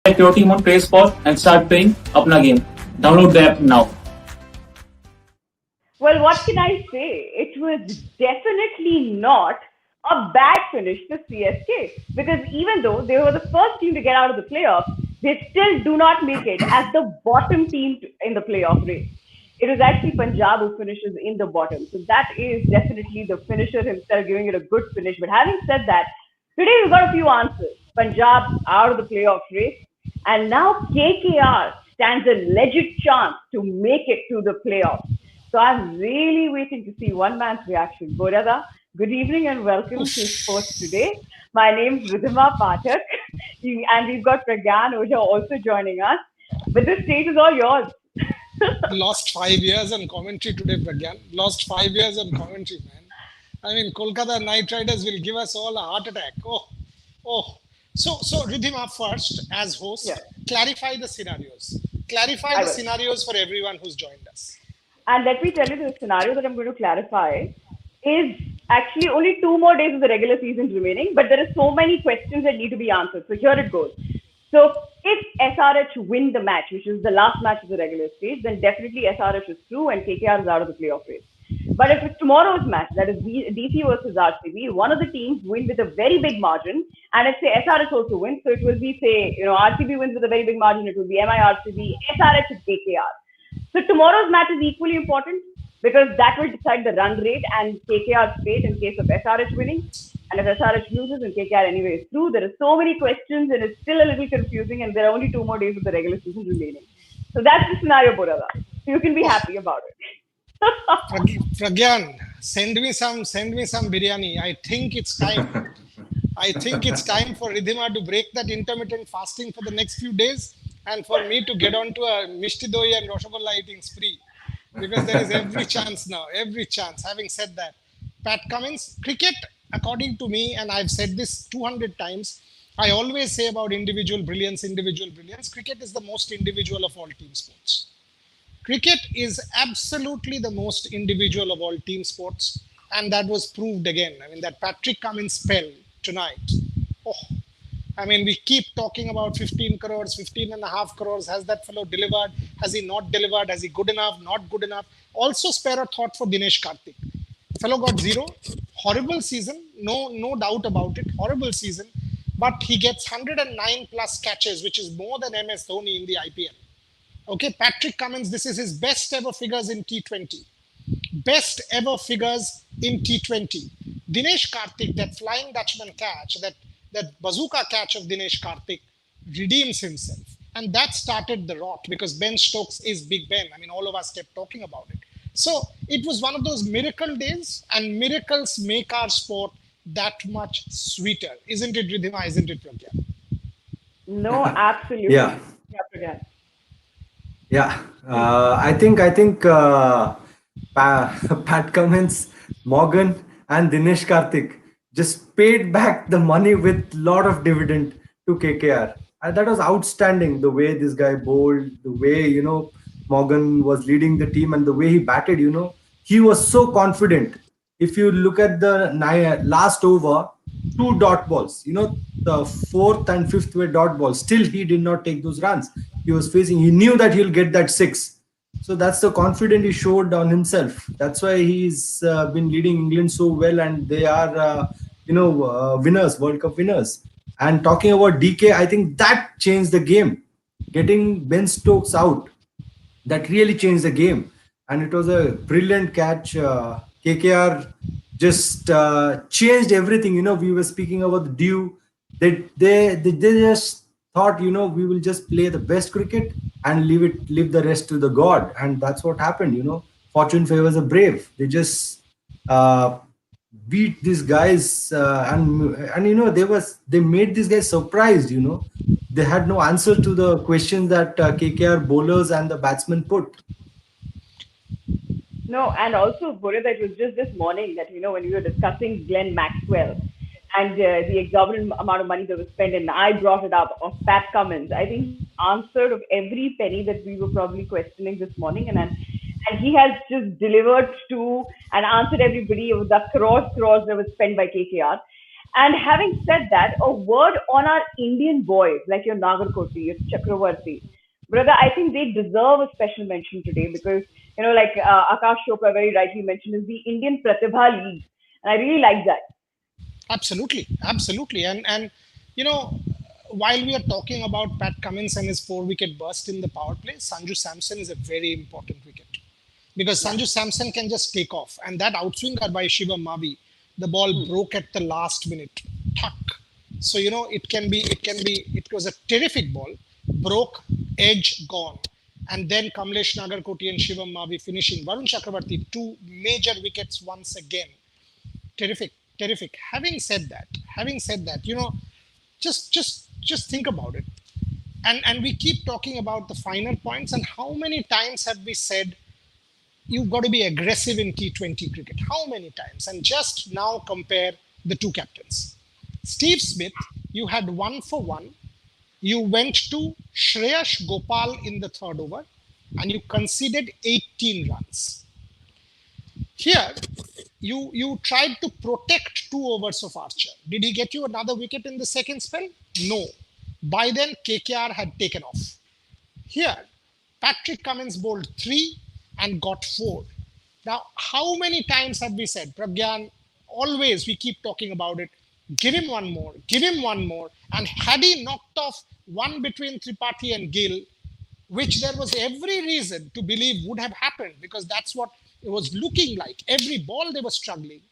Select your team on PlaySport and start playing Apna game. Download the app now. Well, what can I say? It was definitely not a bad finish to CSK because even though they were the first team to get out of the playoffs, they still do not make it as the bottom team in the playoff race. It is actually Punjab who finishes in the bottom. So that is definitely the finisher himself giving it a good finish. But having said that, today we've got a few answers. Punjab out of the playoff race. And now KKR stands a legit chance to make it to the playoffs. So I'm really waiting to see one man's reaction. Borada, good evening and welcome to Sports Today. My name's Ridhima Pathak and we've got Pragyan Oja also joining us. But the stage is all yours. Lost 5 years on commentary today, Pragyan. Lost 5 years on commentary, man. I mean, Kolkata Knight Riders will give us all a heart attack. Oh. So Ridhima first, as host, clarify the scenarios. Clarify the scenarios for everyone who's joined us. And let me tell you, the scenario that I'm going to clarify is actually only 2 more days of the regular season remaining, but there are so many questions that need to be answered. So here it goes. So if SRH win the match, which is the last match of the regular stage, then definitely SRH is through and KKR is out of the playoff race. But if it's tomorrow's match, that is DC versus RCB, one of the teams win with a very big margin, and if say SRH also wins, so it will be say, RCB wins with a very big margin, it will be MI-RCB, SRH is KKR. So tomorrow's match is equally important because that will decide the run rate and KKR's fate in case of SRH winning. And if SRH loses and KKR anyway is through, there are so many questions and it's still a little confusing and there are only 2 more days of the regular season remaining. So that's the scenario, Borada. You can be happy about it. Pragyan, send me some biryani. I think it's time. I think it's time for Ridhima to break that intermittent fasting for the next few days and for me to get on to a Mishti Doi and Roshogolla eating spree. Because there is every chance now, every chance. Having said that, Pat Cummins, cricket, according to me, and I've said this 200 times, I always say about individual brilliance. Cricket is the most individual of all team sports. Cricket is absolutely the most individual of all team sports. And that was proved again. I mean, that Patrick Cummins spell tonight. We keep talking about 15 crores, 15 and a half crores. Has that fellow delivered? Has he not delivered? Has he good enough? Not good enough? Also spare a thought for Dinesh Karthik. Fellow got 0. Horrible season. No doubt about it. Horrible season. But he gets 109 plus catches, which is more than MS Dhoni in the IPL. Okay, Patrick Cummins, this is his best ever figures in T20. Best ever figures in T20. Dinesh Karthik, that flying Dutchman catch, that bazooka catch of Dinesh Karthik redeems himself. And that started the rot because Ben Stokes is Big Ben. I mean, all of us kept talking about it. So it was one of those miracle days and miracles make our sport that much sweeter. Isn't it, Ridhima? Isn't it, Pragyan? No, absolutely. Yeah. Pragyan. Yeah, I think Pat Cummins, Morgan, and Dinesh Karthik just paid back the money with lot of dividend to KKR. And that was outstanding. The way this guy bowled, the way Morgan was leading the team, and the way he batted. He was so confident. If you look at the last over, 2 dot balls. The 4th and 5th were dot balls. Still, he did not take those runs. He was facing. He knew that he'll get that 6. So that's the confidence he showed on himself. That's why he's been leading England so well, and they are, winners, World Cup winners. And talking about DK, I think that changed the game. Getting Ben Stokes out, that really changed the game. And it was a brilliant catch. KKR just changed everything. We were speaking about the due. They just thought, we will just play the best cricket and leave the rest to the God. And that's what happened. Fortune favors the brave. They just beat these guys and they made these guys surprised. They had no answer to the questions that KKR bowlers and the batsmen put. No, and also, Borada, it was just this morning that, when we were discussing Glenn Maxwell and the exorbitant amount of money that was spent, and I brought it up of Pat Cummins. I think he answered of every penny that we were probably questioning this morning, and he has just delivered to and answered everybody of the crores that was spent by KKR. And having said that, a word on our Indian boys, like your Nagarkoti, your Chakravarti. Brother, I think they deserve a special mention today because, like Akash Chopra very rightly mentioned, is the Indian Pratibha League. And I really like that. Absolutely, absolutely. And you know, while we are talking about Pat Cummins and his 4 wicket burst in the power play, Sanju Samson is a very important wicket because Sanju Samson can just take off, and that outswinger by Shivam Mavi, the ball broke at the last minute, tuck. So it was a terrific ball, broke, edge gone, and then Kamlesh Nagarkoti and Shivam Mavi finishing. Varun Chakravarti, 2 major wickets once again. Terrific, terrific. Having said that, just think about it. And we keep talking about the finer points, and how many times have we said you've got to be aggressive in T20 cricket? How many times? And just now compare the two captains. Steve Smith, you had 1 for 1. You went to Shreyash Gopal in the third over, and you conceded 18 runs. Here, you tried to protect 2 overs of Archer. Did he get you another wicket in the second spell? No. By then, KKR had taken off. Here, Patrick Cummins bowled 3 and got 4. Now, how many times have we said, Pragyan, always we keep talking about it, give him one more, give him one more. And had he knocked off one between Tripathi and Gill, which there was every reason to believe would have happened because that's what it was looking like. Every ball they were struggling.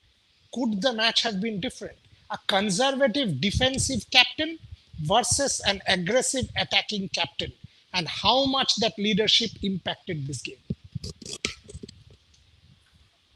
Could the match have been different? A conservative defensive captain versus an aggressive attacking captain, and how much that leadership impacted this game.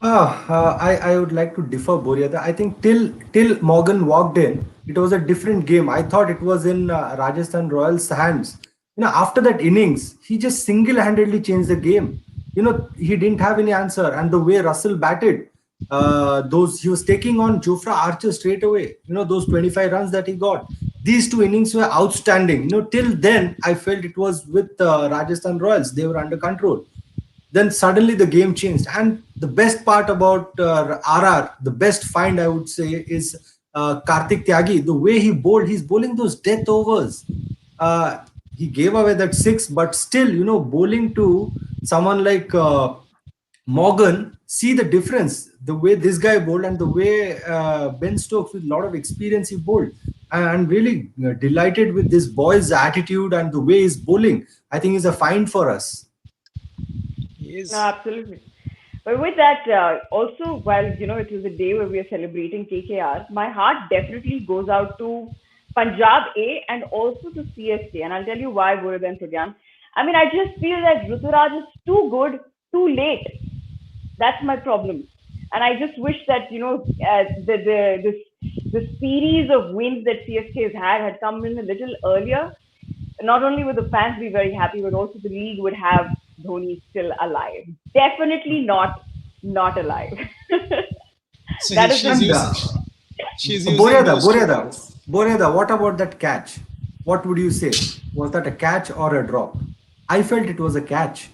I would like to differ, Boria. I think till Morgan walked in, it was a different game. I thought it was in Rajasthan Royals' hands. After that innings, he just single-handedly changed the game. He didn't have any answer, and the way Russell batted, he was taking on Jofra Archer straight away. Those 25 runs that he got. These 2 innings were outstanding. Till then, I felt it was with Rajasthan Royals. They were under control. Then suddenly the game changed. And the best part about RR, the best find I would say is Karthik Tyagi. The way he bowled, he's bowling those death overs. He gave away that 6, but still, bowling to someone like Morgan, see the difference. The way this guy bowled and the way Ben Stokes, with a lot of experience, he bowled. I'm really delighted with this boy's attitude and the way he's bowling. I think he's a find for us. No, absolutely. But with that, also, while it was a day where we are celebrating KKR, my heart definitely goes out to Punjab A and also to CSK. And I'll tell you why, Burad and Pragyan. I mean, I just feel that Ruturaj is too good, too late. That's my problem. And I just wish that, the series of wins that CSK has had come in a little earlier. Not only would the fans be very happy, but also the league would have Dhoni still alive. Definitely not alive. So that is she's using Boreda, what about that catch? What would you say? Was that a catch or a drop? I felt it was a catch.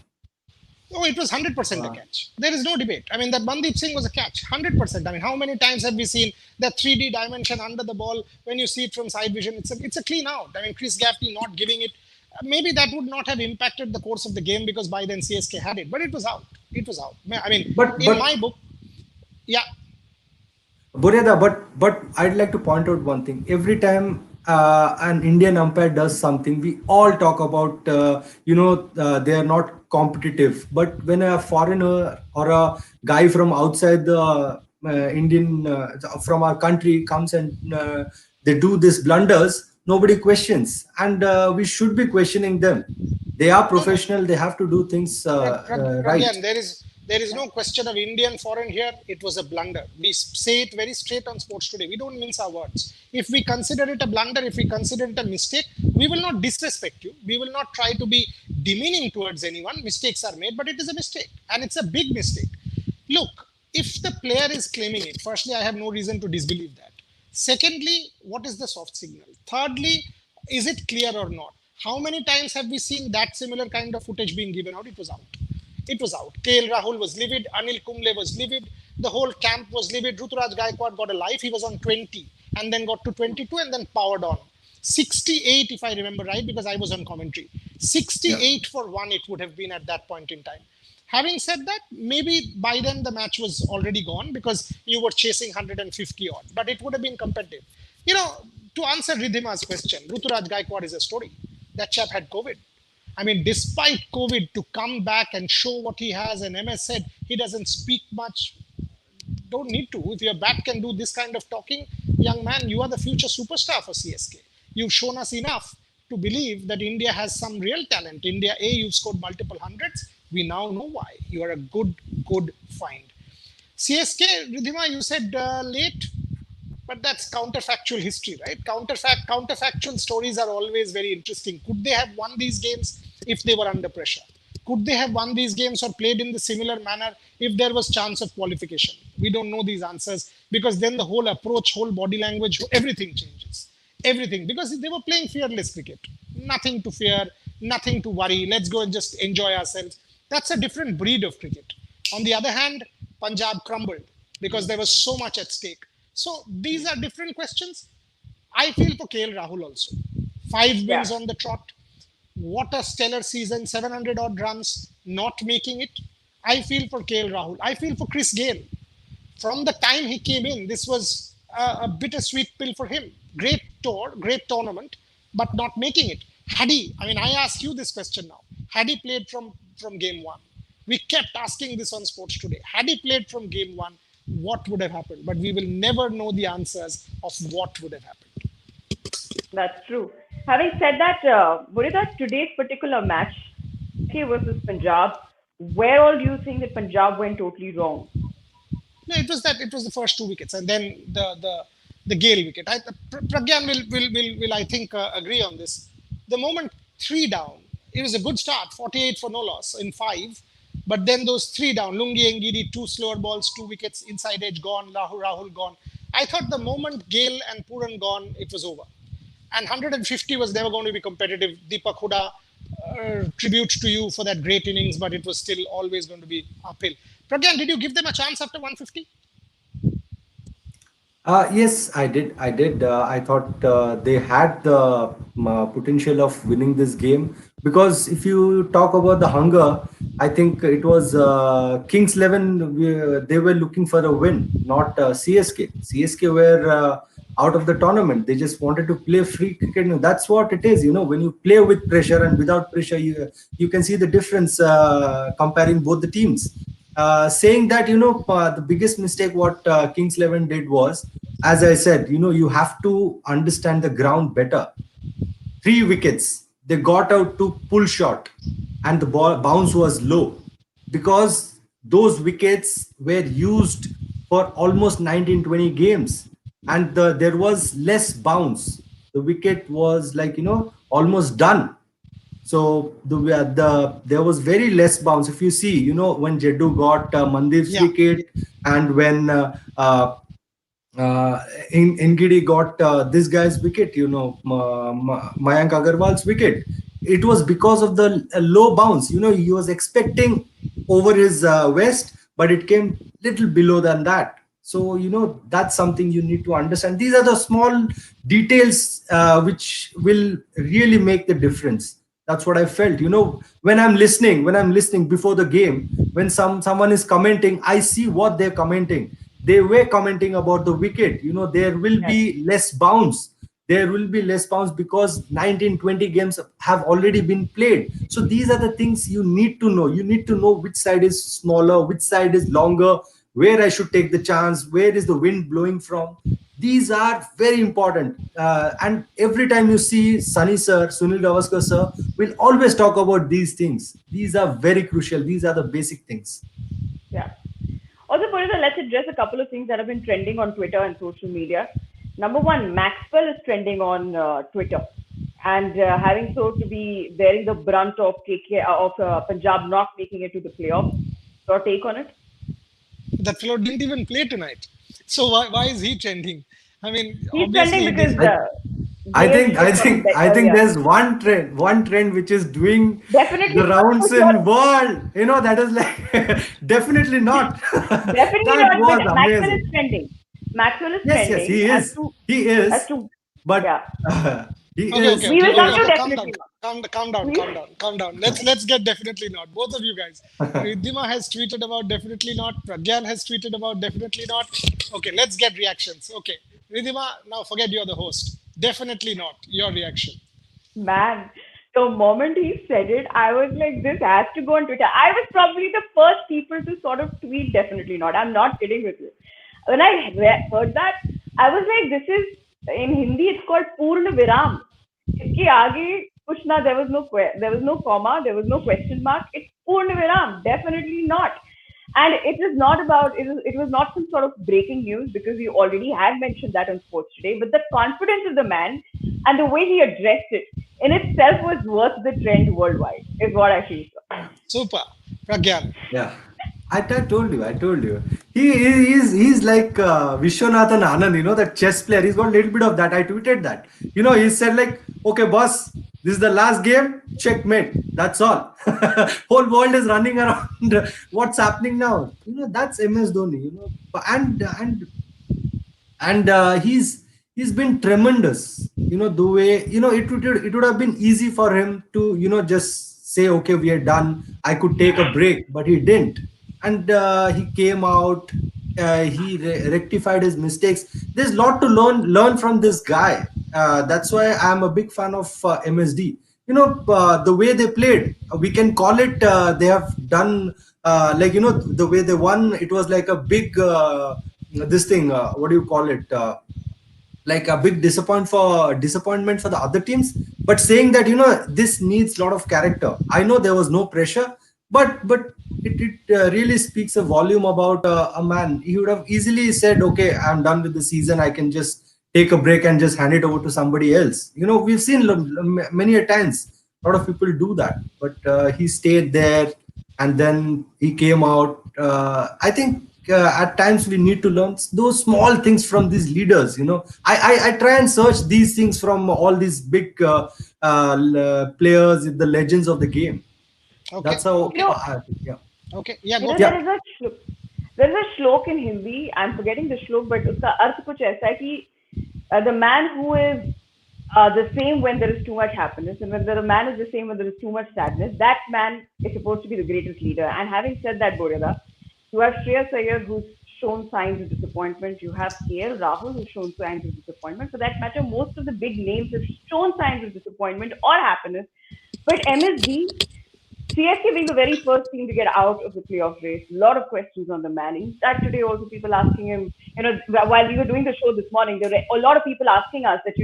Oh, it was 100% a catch. There is no debate. I mean, that Mandeep Singh was a catch, 100%. I mean, how many times have we seen that 3D dimension under the ball when you see it from side vision? It's a clean out. I mean, Chris Gaffney not giving it. Maybe that would not have impacted the course of the game because by then CSK had it, but it was out. It was out. I mean, in my book, yeah. Boreda, but I'd like to point out one thing. Every time an Indian umpire does something, we all talk about, they are not competitive. But when a foreigner or a guy from outside the from our country comes and they do these blunders, nobody questions. And we should be questioning them. They are professional. They have to do things right. Again, there is no question of Indian foreign here. It was a blunder. We say it very straight on Sports Today. We don't mince our words. If we consider it a blunder, if we consider it a mistake, we will not disrespect you. We will not try to be demeaning towards anyone. Mistakes are made, but it is a mistake. And it's a big mistake. Look, if the player is claiming it, firstly, I have no reason to disbelieve that. Secondly, what is the soft signal? Thirdly, is it clear or not? How many times have we seen that similar kind of footage being given out? It was out. It was out. KL Rahul was livid. Anil Kumble was livid. The whole camp was livid. Ruturaj Gaikwad got a life. He was on 20. and then got to 22 and then powered on. 68, if I remember right, because I was on commentary. 68 for 1 it would have been at that point in time. Having said that, maybe by then the match was already gone because you were chasing 150 odd, but it would have been competitive. You know, to answer Ridhima's question, Ruturaj Gaikwad is a story. That chap had COVID. I mean, despite COVID, to come back and show what he has, and MS said he doesn't speak much. Don't need to. If your bat can do this kind of talking, young man, you are the future superstar for CSK. You've shown us enough to believe that India has some real talent. India A, you've scored multiple hundreds. We now know why. You are a good find. CSK, Ridhima, you said late, but that's counterfactual history, right? Counterfactual stories are always very interesting. Could they have won these games if they were under pressure? Could they have won these games or played in the similar manner if there was chance of qualification? We don't know these answers because then the whole approach, whole body language, everything changes. Everything, because they were playing fearless cricket. Nothing to fear, nothing to worry. Let's go and just enjoy ourselves. That's a different breed of cricket. On the other hand, Punjab crumbled because there was so much at stake. So these are different questions. I feel for KL Rahul also. 5 wins on the trot. What a stellar season, 700 odd runs, not making it. I feel for KL Rahul. I feel for Chris Gayle. From the time he came in, this was a bittersweet pill for him. Great tour, great tournament, but not making it. Had he, I mean, I ask you this question now. Had he played from game one? We kept asking this on Sports Today. Had he played from game one, what would have happened? But we will never know the answers of what would have happened. That's true. Having said that, Burita, today's particular match, KK versus Punjab, where all do you think that Punjab went totally wrong? No, it was the first 2 wickets, and then the Gale wicket. Pragyan will I think agree on this. The moment 3 down, it was a good start, 48 for no loss in 5, but then those 3 down, Lungi Ngidi, 2 slower balls, 2 wickets, inside edge gone, Rahul gone. I thought the moment Gale and Puran gone, it was over. And 150 was never going to be competitive. Deepak Huda, tribute to you for that great innings, but it was still always going to be uphill. Pragyan, did you give them a chance after 150? Yes, I did. I thought they had the potential of winning this game because if you talk about the hunger, I think it was Kings 11. They were looking for a win, not CSK. CSK were out of the tournament. They just wanted to play free cricket. That's what it is. You know, when you play with pressure and without pressure, you can see the difference comparing both the teams. Saying that, the biggest mistake what Kings 11 did was, as I said, you have to understand the ground better. 3 wickets, they got out to pull shot and the ball bounce was low because those wickets were used for almost 19-20 games and there was less bounce. The wicket was like, almost done. So there was very less bounce. If you see, when Jeddu got Mandir's wicket, and when Ngidi got this guy's wicket, Mayank Agarwal's wicket, it was because of the low bounce. He was expecting over his waist, but it came little below than that. So, that's something you need to understand. These are the small details which will really make the difference. That's what I felt. When I'm listening before the game, when someone is commenting, I see what they're commenting. They were commenting about the wicket. There will be less bounce. There will be less bounce because 19-20 games have already been played. So these are the things you need to know. You need to know which side is smaller, which side is longer, where I should take the chance, where is the wind blowing from. These are very important. And every time you see Sunny sir, Sunil Gavaskar sir, will always talk about these things. These are very crucial. These are the basic things. Yeah. Also, Purita, let's address a couple of things that have been trending on Twitter and social media. Number one, Maxwell is trending on Twitter. And having so to be bearing the brunt of Punjab not making it to the playoffs. Your take on it? That fellow didn't even play tonight. So why is he trending? I mean, he's trending because I think there's one trend which is doing definitely the rounds in world. That is like definitely not. Definitely that not. was Maxwell is trending. Maxwell is Yes, trending. he as is. to He is. as to But yeah. he Okay, is. okay, We okay, will okay, come to okay. Calm down, definitely not. calm down. Let's get definitely not. Both of you guys. Riddhima has tweeted about definitely not. Pragyan has tweeted about definitely not. Okay, let's get reactions. Okay, Riddhima, now forget you're the host. Definitely not. Your reaction. Man, the moment he said it, I was like, this has to go on Twitter. I was probably the first people to sort of tweet definitely not. I'm not kidding with you. When I heard that, I was like, this is, in Hindi, it's called Purna Viram. इसके आगे कुछ ना, there was no comma, there was no question mark. It's Purna Viram, definitely not. And it was not some sort of breaking news because we already had mentioned that on Sports Today. But the confidence of the man and the way he addressed it in itself was worth the trend worldwide, is what I feel. Super. Pragyan. Yeah. I told you. He's like Vishwanathan Anand, that chess player. He's got a little bit of that. I tweeted that. He said like, okay, boss, this is the last game. Checkmate. That's all. Whole world is running around. What's happening now? That's MS Dhoni. And he's been tremendous. The way it would have been easy for him to just say, okay, we are done. I could take a break, but he didn't. And he came out. He rectified his mistakes. There's a lot to learn from this guy. That's why I'm a big fan of MSD. The way they played, we can call it. They have done the way they won. It was like a big this thing. What do you call it? Like a big disappointment for the other teams, but saying that this needs a lot of character. I know there was no pressure, but it really speaks a volume about a man. He would have easily said, okay, I'm done with the season, I can just take a break and just hand it over to somebody else. We've seen many a times a lot of people do that, but he stayed there, and then he came out. I think at times we need to learn those small things from these leaders. I try and search these things from all these big players, the legends of the game. Okay. That's how yeah. Okay. Yeah, go. There is a shlok in Hindi. I'm forgetting the shlok, but uska arth kuch aisa hai ki the man who is the same when there is too much happiness, and when the man is the same when there is too much sadness, that man is supposed to be the greatest leader. And having said that, Boreda, you have Shreyas Iyer, who's shown signs of disappointment. You have KL Rahul, who's shown signs of disappointment. For that matter, most of the big names have shown signs of disappointment or happiness. But MSD, CSK being the very first team to get out of the playoff race, a lot of questions on the man. In fact, today also people asking him, while we were doing the show this morning, there were a lot of people asking us that,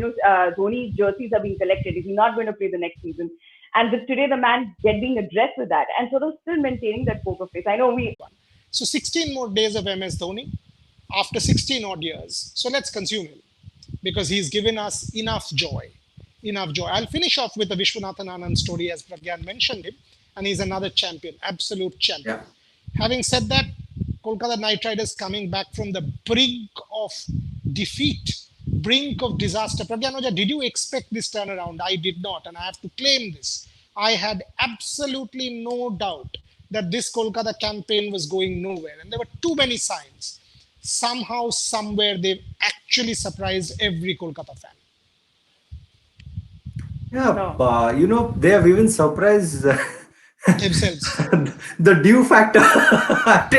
Dhoni jerseys are being collected. Is he not going to play the next season? And today the man being addressed with that. And sort of still maintaining that poker face. I know So 16 more days of MS Dhoni after 16 odd years. So let's consume him because he's given us enough joy. Enough joy. I'll finish off with the Vishwanathan Anand story as Pragyan mentioned him, and he's another champion, absolute champion. Yeah. Having said that, Kolkata Knight Riders coming back from the brink of defeat, brink of disaster. Pragyan Oja, did you expect this turnaround? I did not, and I have to claim this. I had absolutely no doubt that this Kolkata campaign was going nowhere. And there were too many signs. Somehow, somewhere, they've actually surprised every Kolkata fan. Yeah, they have even surprised themselves. the due factor.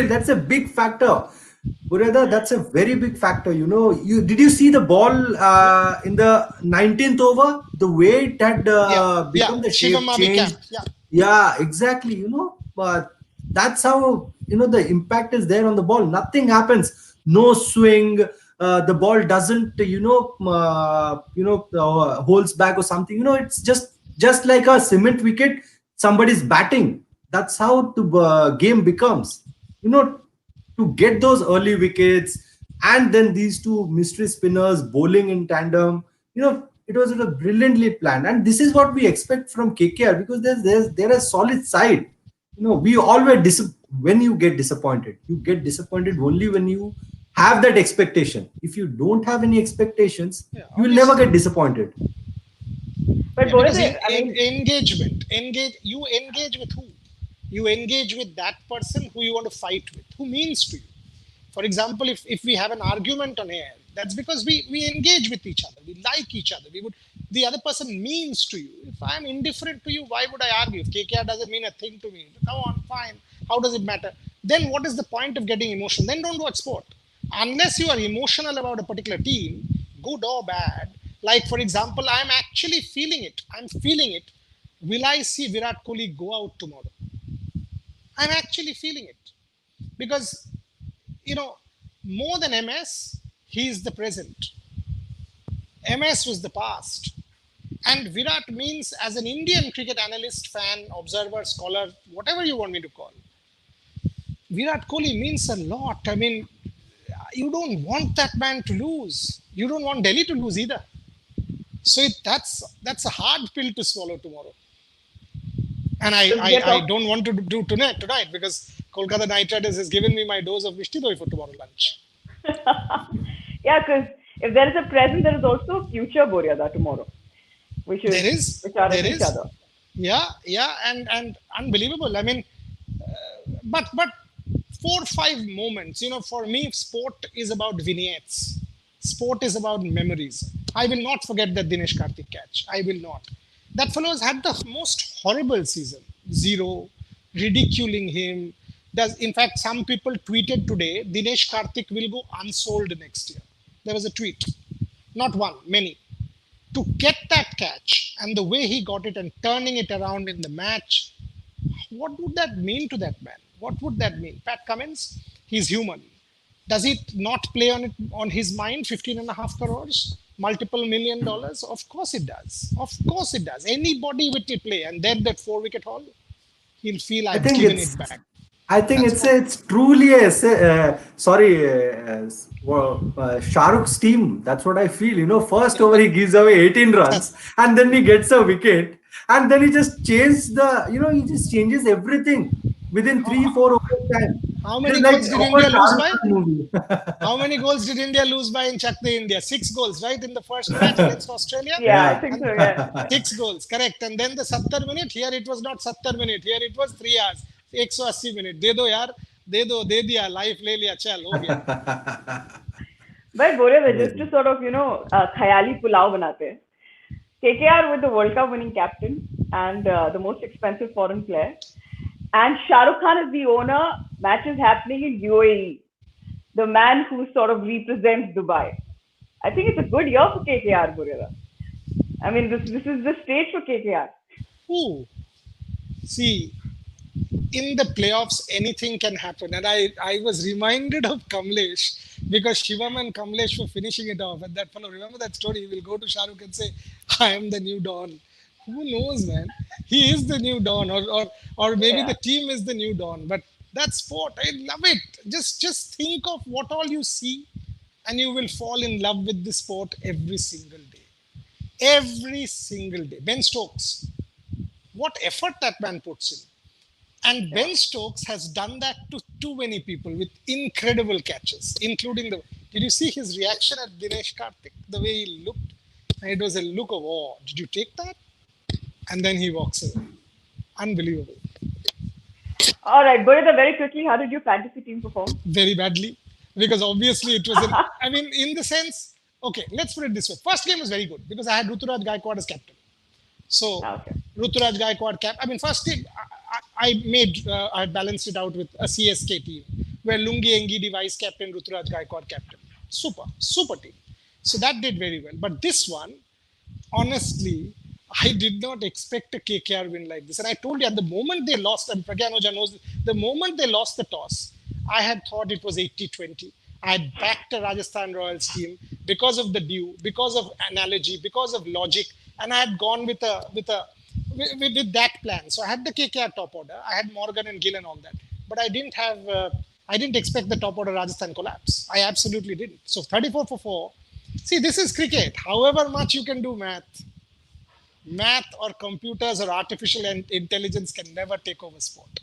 That's a big factor. Bureda, that's a very big factor. Did you see the ball in the 19th over? The way it had become the shape change. Yeah, exactly. But that's how the impact is there on the ball. Nothing happens. No swing. The ball doesn't holds back or something. It's just like a cement wicket. Somebody's batting. That's how the game becomes. To get those early wickets, and then these two mystery spinners bowling in tandem. It was brilliantly planned, and this is what we expect from KKR, because they're a solid side. We always when you get disappointed only when you have that expectation. If you don't have any expectations, you will never get disappointed. But engagement. You engage with who? You engage with that person who you want to fight with, who means to you. For example, if we have an argument on air, that's because we engage with each other. We like each other. The other person means to you. If I'm indifferent to you, why would I argue? If KKR doesn't mean a thing to me, come on, fine. How does it matter? Then what is the point of getting emotional? Then don't watch sport. Unless you are emotional about a particular team, good or bad. Like, for example, I'm actually feeling it. I'm feeling it. Will I see Virat Kohli go out tomorrow? I'm actually feeling it. Because, more than MS, he is the present. MS was the past. And Virat means, as an Indian cricket analyst, fan, observer, scholar, whatever you want me to call, Virat Kohli means a lot. I mean, you don't want that man to lose. You don't want Delhi to lose either. So that's a hard pill to swallow tomorrow. And I don't want to do tonight because Kolkata Knight Riders has given me my dose of Mishti Doi for tomorrow lunch. Yeah, because if there is a present, there is also a future, Boryada, tomorrow. Which are each other. Yeah, and unbelievable. I mean, but 4 or 5 moments. For me, sport is about vignettes. Sport is about memories. I will not forget that Dinesh Karthik catch. I will not. That fellow has had the most horrible season. 0, ridiculing him. In fact, some people tweeted today, Dinesh Karthik will go unsold next year. There was a tweet. Not one, many. To get that catch and the way he got it and turning it around in the match, what would that mean to that man? What would that mean? Pat Cummins, he's human. Does it not play on his mind 15.5 crores? Multiple $1 million? Of course it does. Of course it does. Anybody with it play and then that 4-wicket haul, he'll feel I've given it back. I think it's truly Shah Rukh's team. That's what I feel. First over he gives away 18 runs and then he gets a wicket and then he just changes he just changes everything within 3-4 overs time. How many goals did India lose by? How many goals did India lose by in Chak De India? 6 goals, right? In the first match against Australia? Yeah, I think so, yeah. 6 goals, correct. And then the 70 minute, here it was not 70 minute, here it was 3 hours. 180 minute. दे दो यार, दे दिया, life ले लिया, चल हो गया. But Boryada, just to sort of khayali pulao banate hain. KKR with the World Cup winning captain and the most expensive foreign player, and Shah Rukh Khan is the owner. Match is happening in UAE. The man who sort of represents Dubai. I think it's a good year for KKR, Boryada. I mean, this is the stage for KKR. Ooh. See, in the playoffs, anything can happen. And I was reminded of Kamlesh because Shivam and Kamlesh were finishing it off. And that fellow, remember that story? He will go to Shah Rukh and say, I am the new Don. Who knows, man? He is the new Don. Or maybe the team is the new Don. But that's sport. I love it. Just think of what all you see and you will fall in love with the sport every single day. Every single day. Ben Stokes. What effort that man puts in. And Ben Stokes has done that to too many people with incredible catches, including did you see his reaction at Dinesh Karthik? The way he looked? And it was a look of awe. Did you take that? And then he walks away. Unbelievable. All right, Boryada, very quickly, how did your fantasy team perform? Very badly. Because obviously it was, in the sense, okay, let's put it this way. First game was very good because I had Ruturaj Gaikwad as captain. So, Ruturaj Gaikwad first game, I balanced it out with a CSK team where Lungi Engidi vice captain, Ruturaj Gaikwad captain. Super team. So that did very well. But this one, honestly, I did not expect a KKR win like this. And I told you at the moment they lost, and Pragya Anuja knows, the moment they lost the toss, I had thought it was 80-20. I had backed a Rajasthan Royals team because of the due, because of analogy, because of logic. And I had gone with that plan. So I had the KKR top order. I had Morgan and Gill and all that. But I didn't expect the top order Rajasthan collapse. I absolutely didn't. So 34 for 4. See, this is cricket. However much you can do math or computers or artificial intelligence can never take over sport.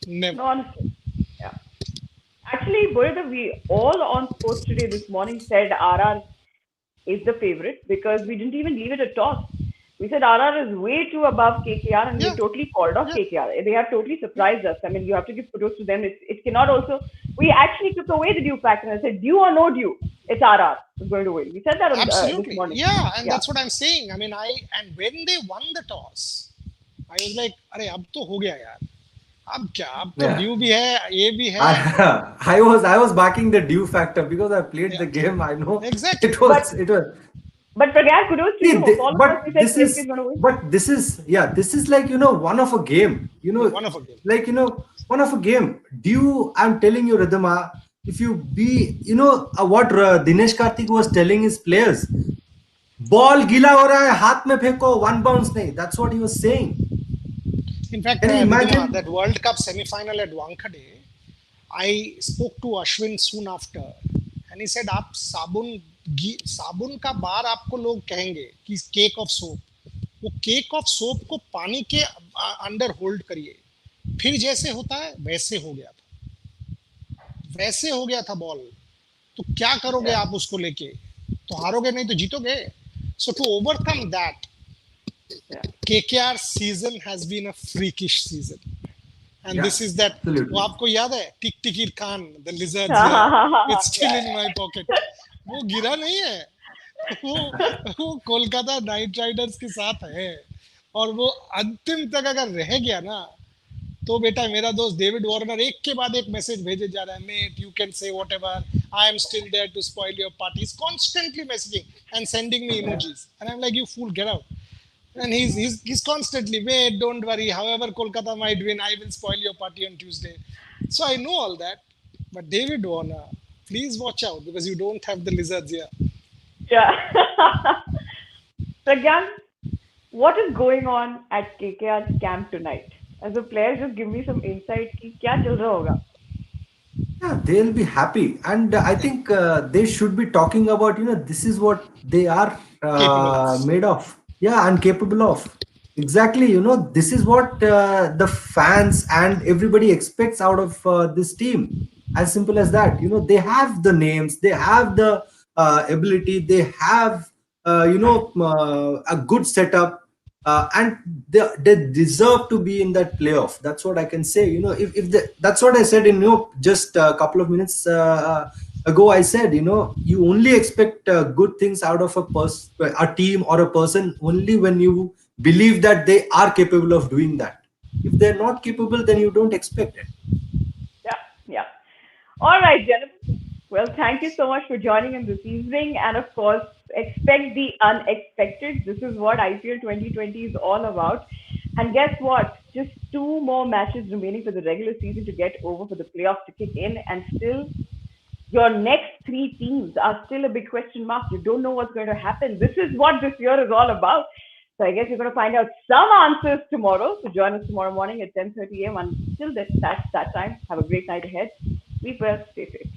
Never. No, honestly. Yeah. Actually, Boryada, we all on Sports Today this morning said RR is the favorite because we didn't even leave it a toss. We said RR is way too above KKR and we totally called off KKR. They have totally surprised us. I mean, you have to give kudos to them. It cannot also, we actually took away the due factor and said, due or no due, it's RR who's going to win. We said that on Absolutely. this morning. Yeah, and that's what I'm saying. I mean, and when they won the toss, I was like, अरे अब तो हो गया यार. अब क्या? अब तो due भी है, ये भी है. I was backing the due factor because I played the game. I know Exactly. it was. But Pragyan, kudos to you. But this is like, one of a game. One of a game. Like, one of a game. Due, I'm telling you, Ridhima, if you be, what Dinesh Karthik was telling his players, ball gila ho raha hai, haath mein pheko, one bounce nahi. That's what he was saying. In fact, imagine that World Cup semi-final at Wankhede, I spoke to Ashwin soon after, and he said, "आप साबुन का बार आपको लोग कहेंगे कि cake of soap, वो cake of soap को पानी के अंडर होल्ड करिए, फिर जैसे होता है वैसे हो गया था बॉल, तो क्या करोगे आप उसको लेके? तो हारोगे नहीं तो जीतोगे." So to overcome that, KKR season has been a freakish season. And this is that. वो आपको याद है? Tik Tikir Khan, the lizards. It's still in my pocket. वो गिरा नहीं है. वो कोलकाता नाइट राइडर्स के साथ है. और वो अंतिम तक अगर रह गया ना, तो बेटा मेरा दोस्त डेविड वार्नर एक के बाद एक मैसेज भेजे जा रहा है. Mate, you can say whatever. I am still there to spoil your party. He's constantly messaging and sending me emojis. And I'm like, you fool, get out. And he's constantly, wait, don't worry. However, Kolkata might win, I will spoil your party on Tuesday. So I know all that. But David Warner, please watch out because you don't have the lizards here. Yeah. Pragyan, what is going on at KKR's camp tonight? As a player, just give me some insight. Kya chal raha hoga? Yeah, they'll be happy. And I think they should be talking about, this is what they are made of. Yeah, and capable of. Exactly, this is what the fans and everybody expects out of this team. As simple as that. They have the names, they have the ability, they have, a good setup, and they deserve to be in that playoff. That's what I can say. That's what I said in just a couple of minutes ago. I said, you only expect good things out of a team or a person only when you believe that they are capable of doing that. If they're not capable, then you don't expect it. Yeah. All right, Jennifer. Well, thank you so much for joining in this evening. And of course, expect the unexpected. This is what IPL 2020 is all about. And guess what? Just 2 more matches remaining for the regular season to get over, for the playoffs to kick in. And still, your next 3 teams are still a big question mark. You don't know what's going to happen. This is what this year is all about. So I guess you're going to find out some answers tomorrow. So join us tomorrow morning at 10:30 a.m. Until that's that time, have a great night ahead. Sleep well, stay safe.